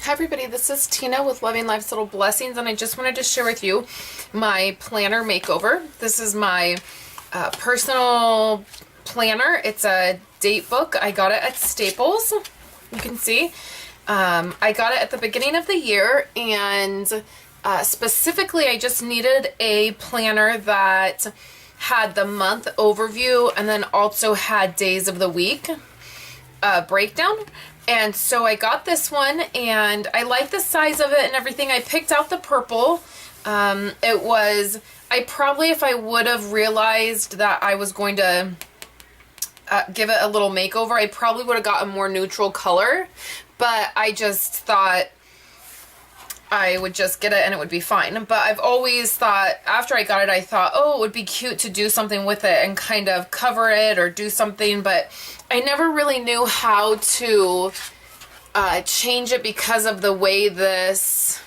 Hi everybody, this is Tina with Loving Life's Little Blessings, and I just wanted to share with you my planner makeover. This is my personal planner. It's a date book. I got it at Staples. You can see. I got it at the beginning of the year, and specifically I just needed a planner that had the month overview and then also had days of the week breakdown. And so I got this one, and I like the size of it and everything. I picked out the purple. I probably, if I would have realized that I was going to give it a little makeover, I probably would have got a more neutral color. But I just thought I would just get it and it would be fine. But I've always thought, after I got it, I thought, oh, it would be cute to do something with it and kind of cover it or do something. But I never really knew how to change it because of the way this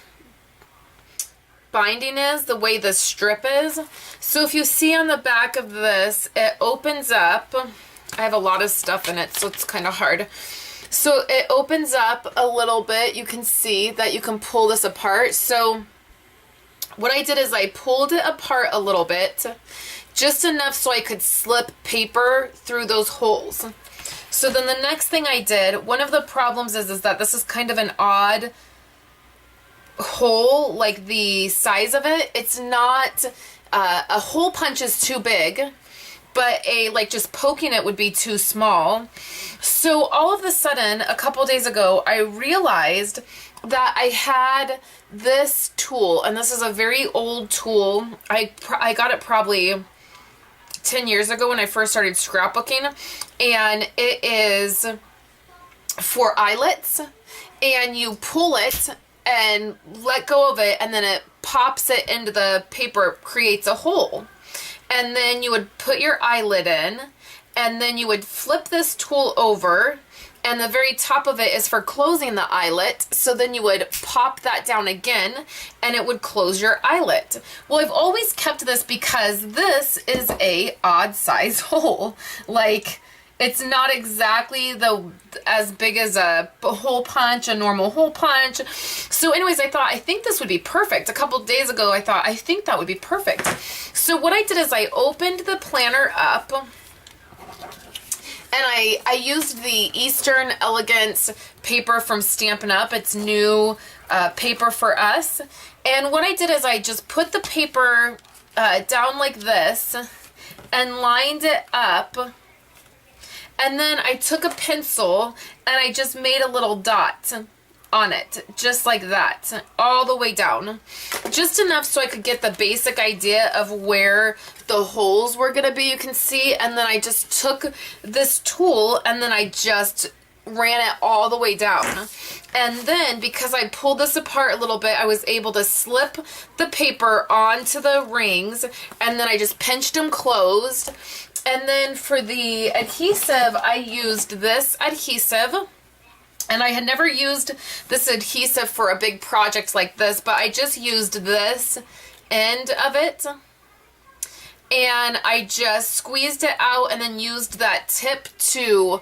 binding is, the way the strip is. So if you see on the back of this, it opens up. I have a lot of stuff in it, so it's kind of hard. So it opens up a little bit. You can see that you can pull this apart. So what I did is I pulled it apart a little bit, just enough so I could slip paper through those holes. So then the next thing I did, one of the problems is that this is kind of an odd hole, like the size of it. It's not, a hole punch is too big, but like just poking it would be too small. So all of a sudden, a couple days ago, I realized that I had this tool, and this is a very old tool. I got it probably 10 years ago when I first started scrapbooking, and it is for eyelets, and you pull it and let go of it, and then it pops it into the paper, creates a hole. And then you would put your eyelid in, and then you would flip this tool over, and the very top of it is for closing the eyelet. So then you would pop that down again, and it would close your eyelet. Well, I've always kept this because this is a odd size hole. Like, it's not exactly as big as a hole punch, a normal hole punch. So anyways, I think this would be perfect. A couple days ago, I thought, I think that would be perfect. So what I did is I opened the planner up, and I used the Eastern Elegance paper from Stampin' Up. It's new paper for us. And what I did is I just put the paper down like this and lined it up. And then I took a pencil and I just made a little dot on it, just like that, all the way down. Just enough so I could get the basic idea of where the holes were gonna be, you can see. And then I just took this tool and then I just ran it all the way down. And then because I pulled this apart a little bit, I was able to slip the paper onto the rings, and then I just pinched them closed. And then for the adhesive, I used this adhesive, and I had never used this adhesive for a big project like this, but I just used this end of it, and I just squeezed it out and then used that tip to,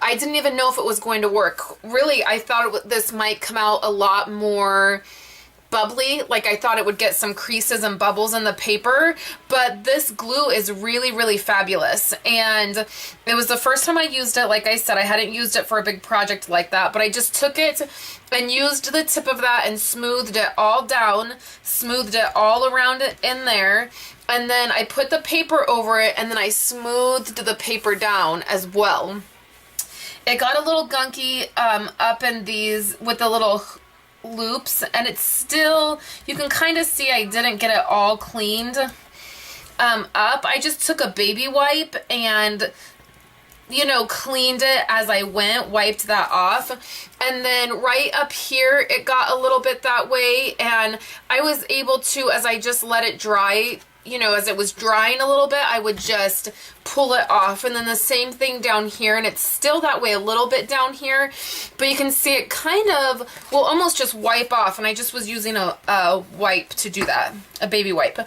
I didn't even know if it was going to work. Really, I thought this might come out a lot more bubbly, like I thought it would get some creases and bubbles in the paper, but this glue is really, really fabulous. And it was the first time I used it. Like I said, I hadn't used it for a big project like that, but I just took it and used the tip of that and smoothed it all down, smoothed it all around it in there, and then I put the paper over it, and then I smoothed the paper down as well. It got a little gunky up in these with the little loops, and it's still, you can kind of see I didn't get it all cleaned up. I just took a baby wipe and, you know, cleaned it as I went, wiped that off. And then right up here, it got a little bit that way, and I was able to, as I just let it dry, you know, as it was drying a little bit, I would just pull it off. And then the same thing down here, and it's still that way a little bit down here, but you can see it kind of will almost just wipe off, and I just was using a wipe to do that, a baby wipe.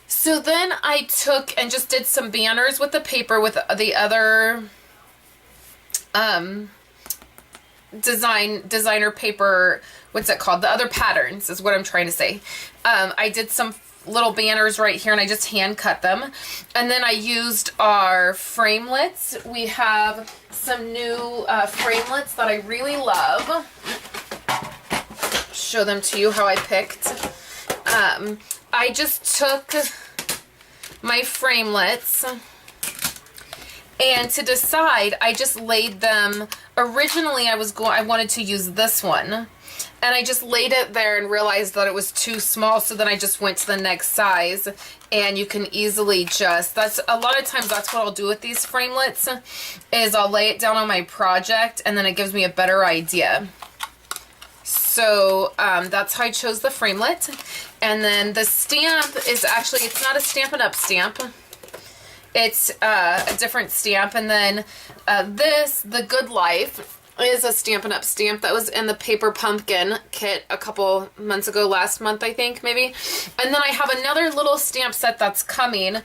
So then I took and just did some banners with the paper with the other designer paper, what's it called? The other patterns is what I'm trying to say. I did some little banners right here and I just hand cut them. And then I used our framelits. We have some new framelits that I really love. Show them to you how I picked. I just took my framelits, and to decide, I just laid them. Originally, I wanted to use this one, and I just laid it there and realized that it was too small, so then I just went to the next size. And you can easily just, that's a lot of times that's what I'll do with these framelits, is I'll lay it down on my project and then it gives me a better idea. So that's how I chose the framelit. And then the stamp is actually, it's not a Stampin' Up! Stamp. It's a different stamp. And then this, The Good Life, is a Stampin' Up! Stamp that was in the Paper Pumpkin kit a couple months ago, last month I think, maybe. And then I have another little stamp set that's coming,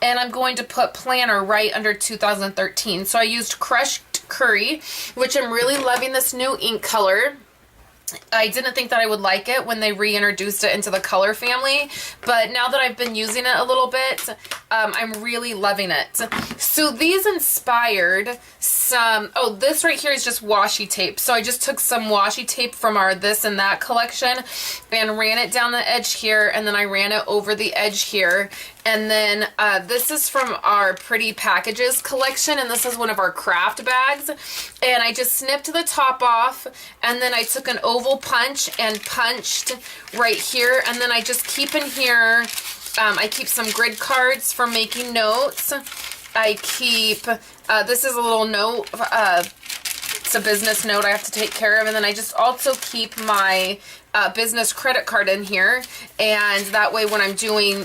and I'm going to put Planner right under 2013. So I used Crushed Curry, which I'm really loving this new ink color. I didn't think that I would like it when they reintroduced it into the color family, but now that I've been using it a little bit, I'm really loving it. So these inspired some, oh, this right here is just washi tape. So I just took some washi tape from our This and That collection and ran it down the edge here, and then I ran it over the edge here. And then this is from our Pretty Packages collection, and this is one of our craft bags. And I just snipped the top off, and then I took an oval punch and punched right here. And then I just keep in here, I keep some grid cards for making notes. I keep, this is a little note, it's a business note I have to take care of. And then I just also keep my business credit card in here, and that way when I'm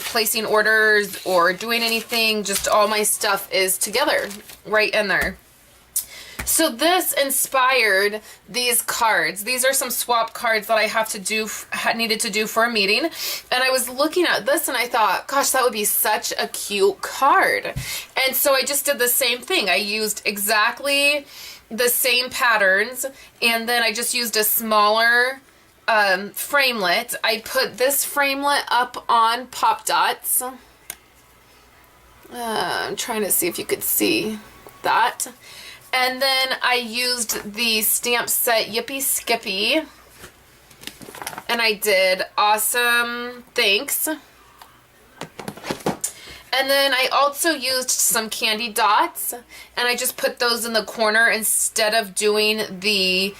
placing orders or doing anything, just all my stuff is together right in there. So this inspired these cards. These are some swap cards that I needed to do for a meeting, and I was looking at this and I thought, gosh, that would be such a cute card. And so I just did the same thing. I used exactly the same patterns, and then I just used a smaller framelit. I put this framelit up on Pop Dots. I'm trying to see if you could see that. And then I used the stamp set Yippee Skippy, and I did Awesome Thanks. And then I also used some candy dots, and I just put those in the corner instead of doing the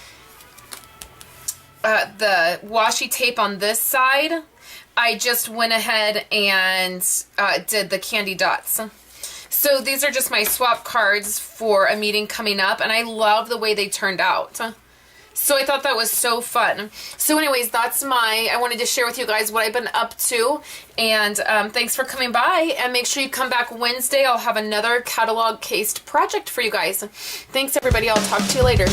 washi tape on this side. I just went ahead and did the candy dots. So these are just my swap cards for a meeting coming up, and I love the way they turned out. So I thought that was so fun. So anyways, I wanted to share with you guys what I've been up to, and thanks for coming by, and make sure you come back Wednesday. I'll have another catalog cased project for you guys. Thanks everybody, I'll talk to you later.